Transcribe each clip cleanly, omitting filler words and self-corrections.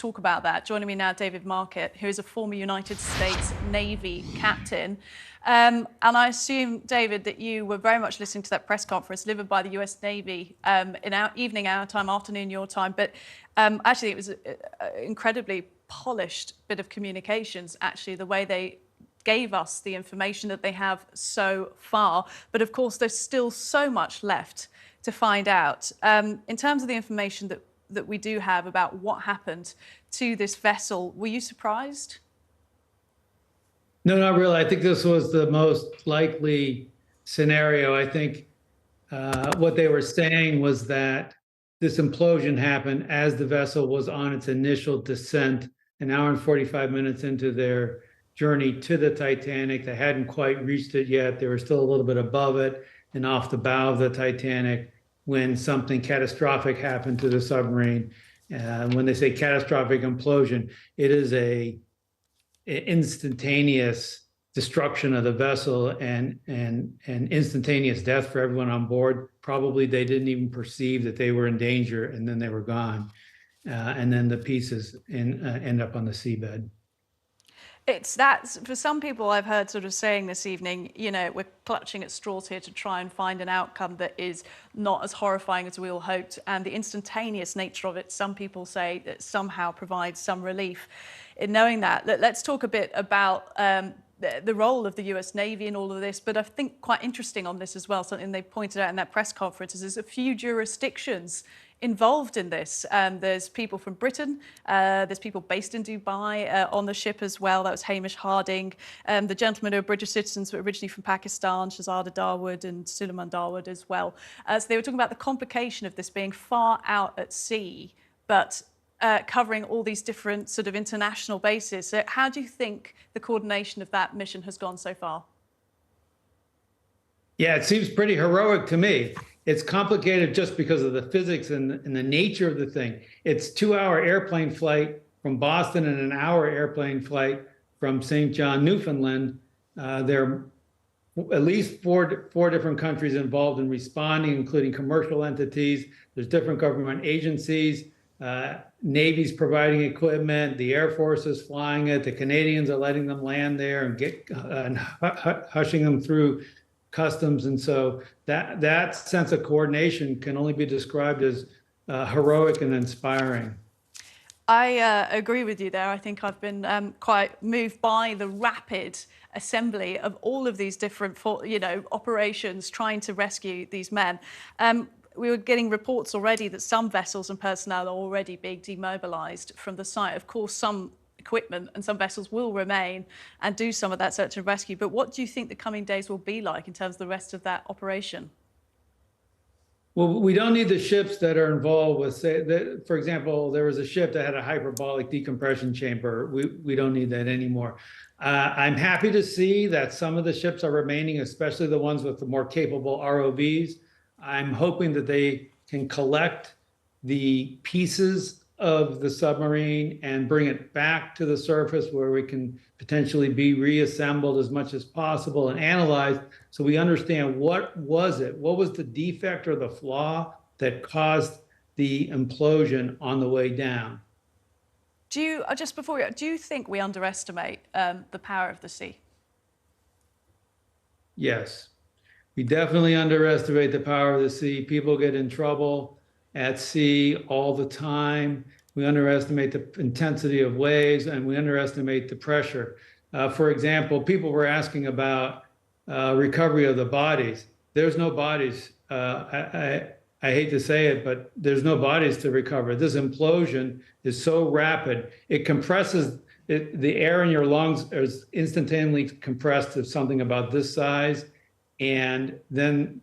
talk about that. Joining me now, David Marquet, who is a former United States Navy captain. And I assume, David, that you were very much listening to that press conference delivered by the US Navy in our evening our time, afternoon your time. But actually, it was an incredibly polished bit of communications, actually, the way they gave us the information that they have so far. But of course, there's still so much left to find out. In terms of the information that we do have about what happened to this vessel, were you surprised? No, not really. I think this was the most likely scenario. I think what they were saying was that this implosion happened as the vessel was on its initial descent, an hour and 45 minutes into their journey to the Titanic. They hadn't quite reached it yet. They were still a little bit above it and off the bow of the Titanic when something catastrophic happened to the submarine. When they say catastrophic implosion, it is an instantaneous destruction of the vessel and instantaneous death for everyone on board. Probably they didn't even perceive that they were in danger, and then they were gone. And then the pieces end up on the seabed. It's that, for some people I've heard sort of saying this evening, you know, we're clutching at straws here to try and find an outcome that is not as horrifying as we all hoped. And the instantaneous nature of it, some people say, that somehow provides some relief in knowing that. Let's talk a bit about the role of the US Navy in all of this, but I think quite interesting on this as well, something they pointed out in that press conference, is there's a few jurisdictions involved in this. There's people from Britain, there's people based in Dubai on the ship as well. That was Hamish Harding. The gentlemen who are British citizens were originally from Pakistan, Shahzada Dawood and Suleiman Dawood as well. So they were talking about the complication of this being far out at sea, but covering all these different sort of international bases. So how do you think the coordination of that mission has gone so far? Yeah, it seems pretty heroic to me. It's complicated just because of the physics and the nature of the thing. It's a 2-hour airplane flight from Boston and an hour airplane flight from St. John, Newfoundland. There are at least four different countries involved in responding, including commercial entities. There's different government agencies. Navy's providing equipment. The Air Force is flying it. The Canadians are letting them land there and hushing them through customs. And so that sense of coordination can only be described as heroic and inspiring. I agree with you there. I think I've been quite moved by the rapid assembly of all of these different, operations trying to rescue these men. We were getting reports already that some vessels and personnel are already being demobilized from the site. Of course, some equipment and some vessels will remain and do some of that search and rescue. But what do you think the coming days will be like in terms of the rest of that operation? Well, we don't need the ships that are involved with, for example, there was a ship that had a hyperbolic decompression chamber. We don't need that anymore. I'm happy to see that some of the ships are remaining, especially the ones with the more capable ROVs. I'm hoping that they can collect the pieces of the submarine and bring it back to the surface where we can potentially be reassembled as much as possible and analyzed so we understand what was the defect or the flaw that caused the implosion on the way down. Do you think we underestimate the power of the sea? Yes, we definitely underestimate the power of the sea. People get in trouble at sea all the time. We underestimate the intensity of waves and we underestimate the pressure. For example, people were asking about recovery of the bodies. There's no bodies. I hate to say it, but there's no bodies to recover. This implosion is so rapid. It compresses, the air in your lungs is instantaneously compressed to something about this size. And then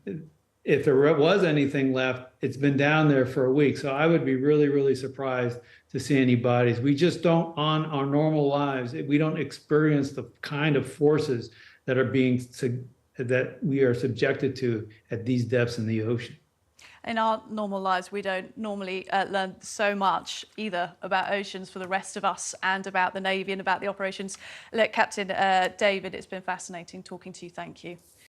if there was anything left, it's been down there for a week. So I would be really, really surprised to see any bodies. We just don't, on our normal lives, we don't experience the kind of forces that we are subjected to at these depths in the ocean. In our normal lives, we don't normally learn so much either about oceans for the rest of us and about the Navy and about the operations. Look, Captain David, it's been fascinating talking to you. Thank you.